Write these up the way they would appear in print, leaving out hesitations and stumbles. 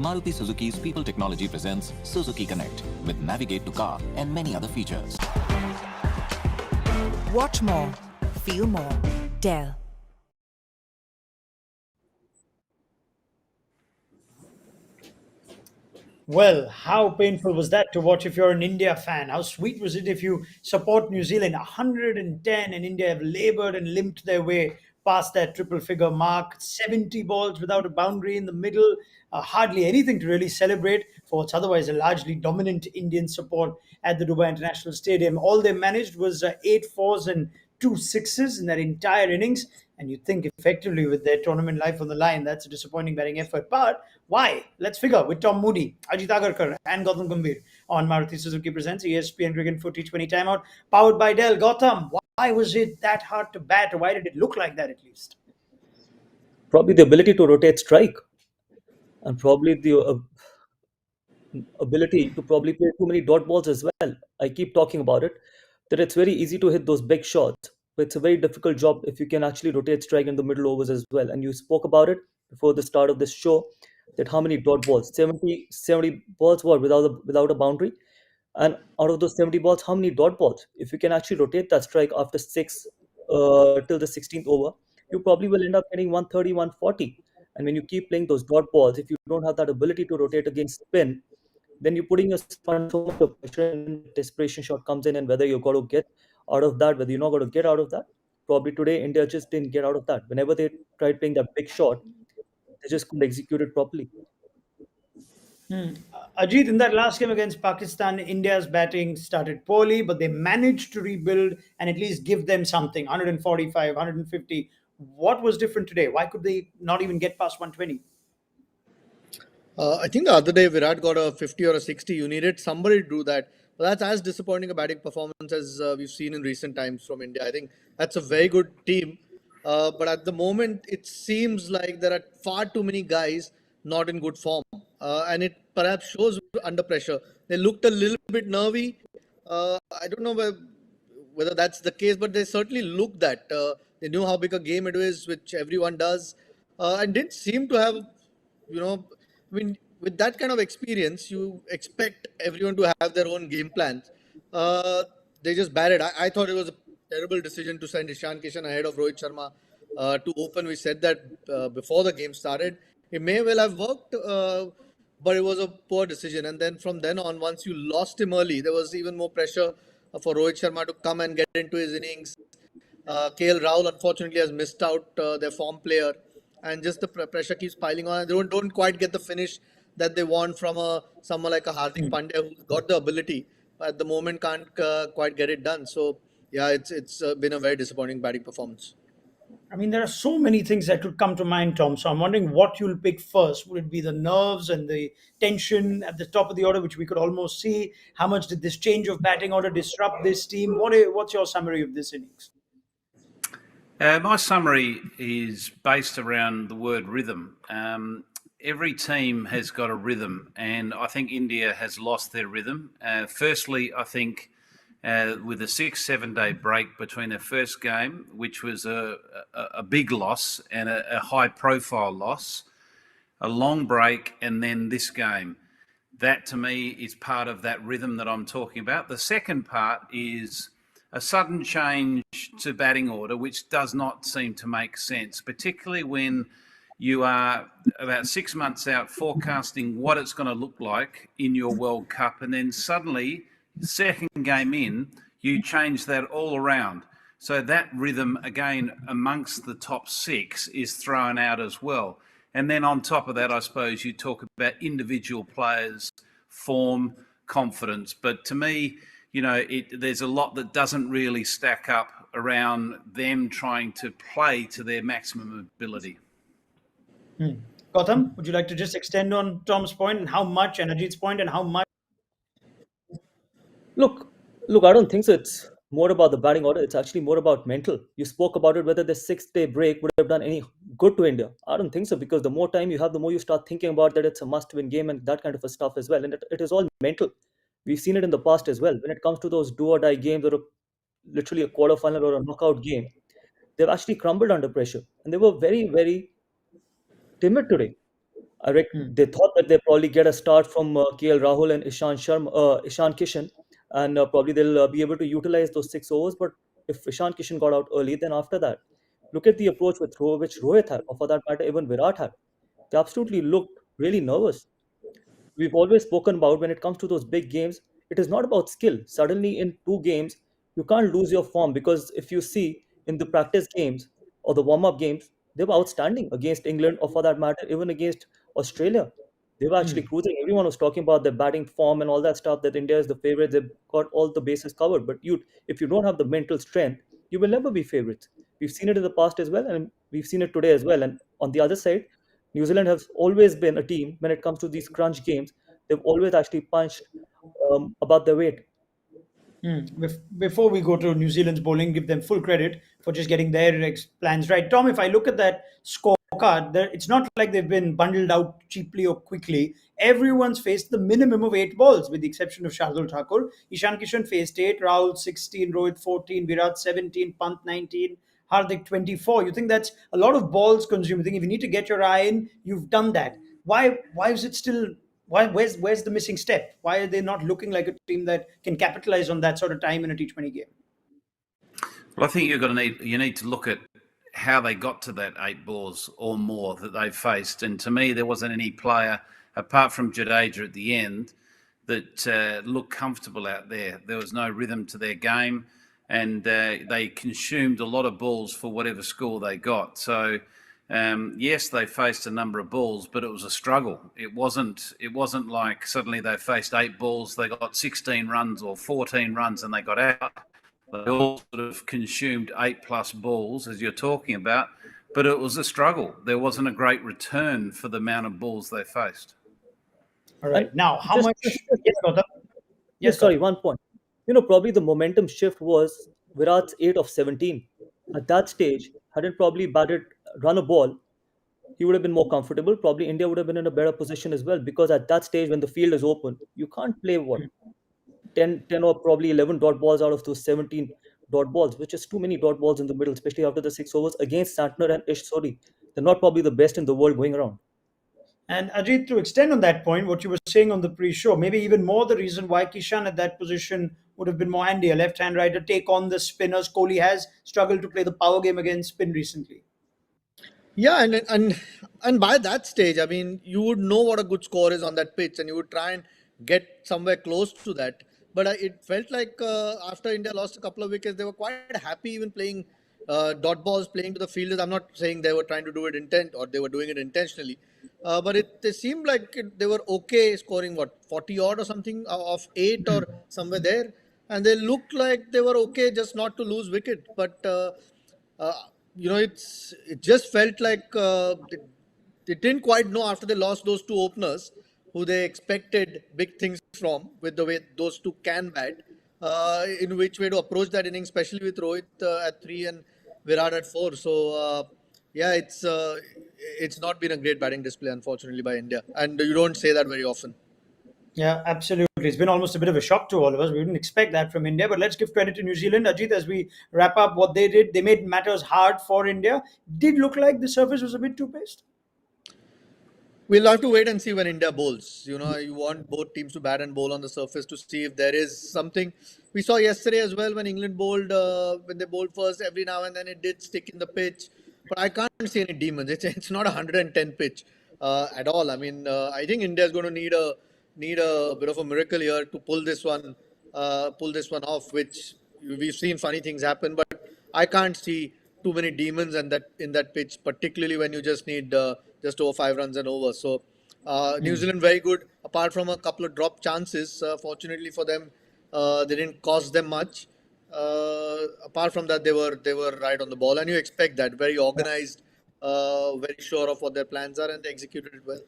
Maruti Suzuki's People Technology presents Suzuki Connect with Navigate to Car and many other features. Watch more, feel more. Dell. Well, how painful was that to watch if you're an India fan? How sweet was it if you support New Zealand? 110 and India have laboured and limped their way past that triple figure mark. 70 balls without a boundary in the middle. Hardly anything to really celebrate for what's otherwise a largely dominant Indian support at the Dubai International Stadium. All they managed was 8 fours and 2 sixes in that entire innings. And you think effectively with their tournament life on the line, that's a disappointing batting effort. But why? Let's figure with Tom Moody, Ajit Agarkar, and Gautam Gambhir on Maruti Suzuki Presents ESPN Cricket for T20 Timeout, powered by Dell. Gautam, why was it that hard to bat? Or why did it look like that at least? Probably the ability to rotate strike and probably the ability to probably play too many dot balls as well. I keep talking about it, that it's very easy to hit those big shots, but it's a very difficult job if you can actually rotate strike in the middle overs as well. And you spoke about it before the start of this show, that how many dot balls, 70 balls were without a boundary. And out of those 70 balls, how many dot balls? If you can actually rotate that strike after six till the 16th over, you probably will end up getting 130, 140. And when you keep playing those dot balls, if you don't have that ability to rotate against spin, then you're putting yourself under so much of pressure and desperation shot comes in, and whether you're going to get out of that, whether you're not going to get out of that. Probably today, India just didn't get out of that. Whenever they tried playing that big shot, they just couldn't execute it properly. Ajit, in that last game against Pakistan, India's batting started poorly, but they managed to rebuild and at least give them something 145, 150. What was different today? Why could they not even get past 120? I think the other day Virat got a 50 or a 60. You needed somebody to do that. But that's as disappointing a batting performance as we've seen in recent times from India. I think that's a very good team. But at the moment, it seems like there are far too many guys not in good form. And it perhaps shows under pressure. They looked a little bit nervy. I don't know whether that's the case, but they certainly looked that. They knew how big a game it is, which everyone does. And didn't seem to have, you know, I mean, with that kind of experience, you expect everyone to have their own game plans. Uh, they just batted. I thought it was a terrible decision to send Ishan Kishan ahead of Rohit Sharma to open. We said that before the game started. It may well have worked, but it was a poor decision. And then from then on, once you lost him early, there was even more pressure for Rohit Sharma to come and get into his innings. KL Rahul unfortunately has missed out their form player, and just the pressure keeps piling on. They don't quite get the finish that they want from someone like a Hardik Pandya who's got the ability, but at the moment can't quite get it done. So yeah, it's been a very disappointing batting performance. I mean, there are so many things that could come to mind, Tom. So I'm wondering what you'll pick first. Would it be the nerves and the tension at the top of the order, which we could almost see? How much did this change of batting order disrupt this team? What's your summary of this innings? My summary is based around the word rhythm. Every team has got a rhythm, and I think India has lost their rhythm. Firstly, I think with a 6-7 day break between their first game, which was a big loss and a high profile loss, a long break, and then this game. That to me is part of that rhythm that I'm talking about. The second part is a sudden change to batting order, which does not seem to make sense, particularly when you are about 6 months out forecasting what it's going to look like in your World Cup, and then suddenly, second game in, you change that all around. So that rhythm, again, amongst the top six is thrown out as well. And then on top of that, I suppose you talk about individual players, form, confidence. But to me, there's a lot that doesn't really stack up around them trying to play to their maximum ability. Gautam, would you like to just extend on Tom's point and how much, and Ajit's point, and how much? Look, look, I don't think so. It's more about the batting order. It's actually more about mental. You spoke about it, whether the 6 day break would have done any good to India. I don't think so, because the more time you have, the more you start thinking about that it's a must win game and that kind of a stuff as well. And it is all mental. We've seen it in the past as well. When it comes to those do or die games, or literally a quarterfinal or a knockout game, they've actually crumbled under pressure. And they were very, very timid today. They thought that they probably get a start from KL Rahul and Ishan Kishan, and probably they'll be able to utilize those 6 overs. But if Ishan Kishan got out early, then after that, look at the approach which Rohit had, or for that matter, even Virat had. They absolutely looked really nervous. We've always spoken about when it comes to those big games, it is not about skill. Suddenly, in 2 games, you can't lose your form because if you see in the practice games or the warm up games, they were outstanding against England or for that matter, even against Australia. They were actually cruising. Everyone was talking about their batting form and all that stuff, that India is the favorite. They've got all the bases covered. But if you don't have the mental strength, you will never be favorites. We've seen it in the past as well, and we've seen it today as well. And on the other side, New Zealand has always been a team when it comes to these crunch games. They've always actually punched above their weight. Before we go to New Zealand's bowling, give them full credit for just getting their plans right. Tom, if I look at that scorecard, it's not like they've been bundled out cheaply or quickly. Everyone's faced the minimum of 8 balls, with the exception of Shardul Thakur. Ishan Kishan faced 8, Rahul 16, Rohit 14, Virat 17, Pant 19, Hardik 24. You think that's a lot of balls consumed? You think if you need to get your eye in, you've done that. Why is it still where's the missing step? Why are they not looking like a team that can capitalize on that sort of time in a T20 game? Well, I think you need to look at how they got to that 8 balls or more that they faced. And to me, there wasn't any player apart from Jadeja at the end that looked comfortable out there. There was no rhythm to their game, and they consumed a lot of balls for whatever score they got. So yes, they faced a number of balls, but it was a struggle. It wasn't like suddenly they faced 8 balls, they got 16 runs or 14 runs and they got out. They all sort of consumed 8+ balls, as you're talking about, but it was a struggle. There wasn't a great return for the amount of balls they faced. All right. Now, how Just- much? just- Yes, Gautam. Yes, sorry, one point. Probably the momentum shift was Virat's 8 of 17. At that stage, hadn't probably run a ball, he would have been more comfortable. Probably India would have been in a better position as well, because at that stage, when the field is open, you can't play 10 or probably 11 dot balls out of those 17 dot balls, which is too many dot balls in the middle, especially after the 6 overs against Santner and Ish Sodhi. They're not probably the best in the world going around. And Ajit, to extend on that point, what you were saying on the pre-show, maybe even more the reason why Kishan at that position would have been more handy, a left-hand rider, take on the spinners. Kohli has struggled to play the power game against spin recently. Yeah, and by that stage, I mean, you would know what a good score is on that pitch, and you would try and get somewhere close to that. But it felt like after India lost a couple of wickets, they were quite happy even playing dot balls, playing to the fielders. I'm not saying they were trying to do it or they were doing it intentionally, but it seemed like they were okay scoring 40 odd or something of 8 or somewhere there, and they looked like they were okay just not to lose wicket, but. Uh, it just felt like they didn't quite know after they lost those 2 openers who they expected big things from, with the way those two can bat, in which way to approach that inning, especially with Rohit at 3 and Virat at 4. So yeah, it's not been a great batting display, unfortunately, by India, and you don't say that very often. Yeah, absolutely. It's been almost a bit of a shock to all of us. We didn't expect that from India, but let's give credit to New Zealand. Ajit, as we wrap up what they did, they made matters hard for India. Did look like the surface was a bit too paced. We'll have to wait and see when India bowls. You want both teams to bat and bowl on the surface to see if there is something. We saw yesterday as well when England bowled, when they bowled first, every now and then it did stick in the pitch. But I can't see any demons. It's not a 110 pitch at all. I mean, I think India is going to need a bit of a miracle here to pull this one off. Which we've seen funny things happen, but I can't see too many demons in that pitch, particularly when you just need just over 5 runs and over. So New Zealand very good, apart from a couple of drop chances. Fortunately for them, they didn't cost them much. Apart from that, they were right on the ball, and you expect that, very organized, very sure of what their plans are, and they executed it well.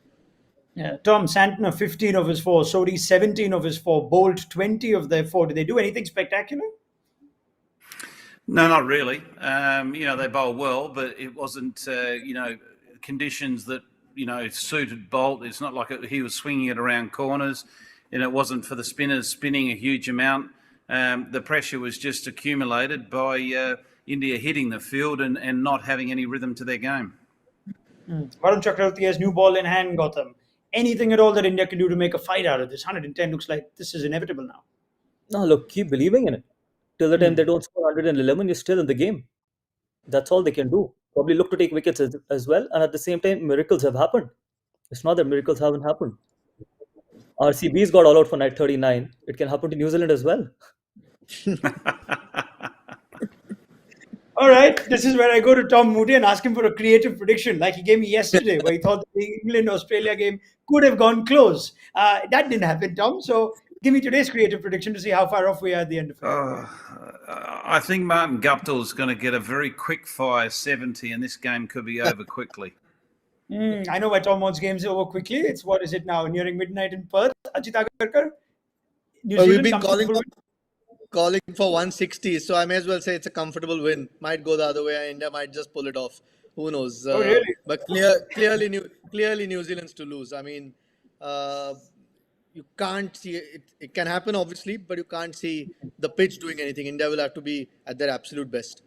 Yeah, Tom Santner, 15 of his 4, Sodhi, 17 of his 4, Bolt, 20 of their 4. Did they do anything spectacular? No, not really. They bowl well, but it wasn't, conditions that, suited Bolt. It's not like he was swinging it around corners, and it wasn't for the spinners spinning a huge amount. The pressure was just accumulated by India hitting the field and not having any rhythm to their game. Varun Chakravarti has new ball in hand, Gautam. Anything at all that India can do to make a fight out of this? 110 looks like this is inevitable now. No, look, keep believing in it. Till the time Hmm. they don't score 111, you're still in the game. That's all they can do. Probably look to take wickets as well. And at the same time, miracles have happened. It's not that miracles haven't happened. RCB's got all out for night 39. It can happen to New Zealand as well. All right, this is where I go to Tom Moody and ask him for a creative prediction, like he gave me yesterday, where he thought the England-Australia game could have gone close. That didn't happen, Tom. So give me today's creative prediction to see how far off we are at the end of it. I think Martin Guptill is going to get a very quick fire 70, and this game could be over quickly. I know why Tom wants games over quickly. It's what is it now? Nearing midnight in Perth. Ajit Agarkar, New Well, we've Zealand been comfortable calling for 160, so I may as well say it's a comfortable win. Might go the other way, and India might just pull it off. Who knows? Oh, really? But clearly, New Zealand's to lose. I mean, you can't see it. It can happen, obviously, but you can't see the pitch doing anything. India will have to be at their absolute best.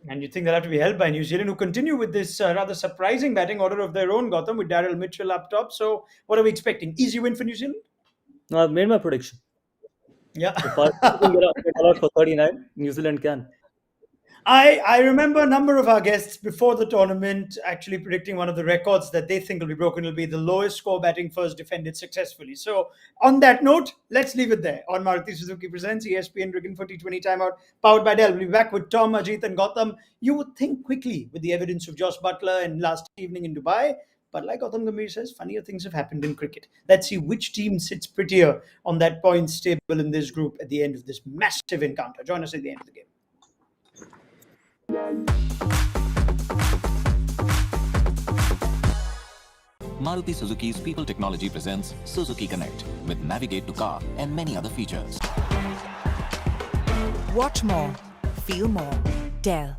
And you think they'll have to be held by New Zealand, who continue with this rather surprising batting order of their own, Gautam, with Daryl Mitchell up top. So, what are we expecting? Easy win for New Zealand? Now, I've made my prediction. Yeah. If Pakistan can get all out for 39, New Zealand can. I remember a number of our guests before the tournament actually predicting one of the records that they think will be broken. It'll be the lowest score batting first defended successfully. So, on that note, let's leave it there. On Maruti Suzuki Presents ESPN Cricket for T20 Timeout, powered by Dell. We'll be back with Tom, Ajit, and Gautam. You would think quickly with the evidence of Josh Butler and last evening in Dubai. But like Gautam Gambhir says, funnier things have happened in cricket. Let's see which team sits prettier on that points table in this group at the end of this massive encounter. Join us at the end of the game. Maruti Suzuki's People Technology presents Suzuki Connect with Navigate to Car and many other features. Watch more, feel more, Dell.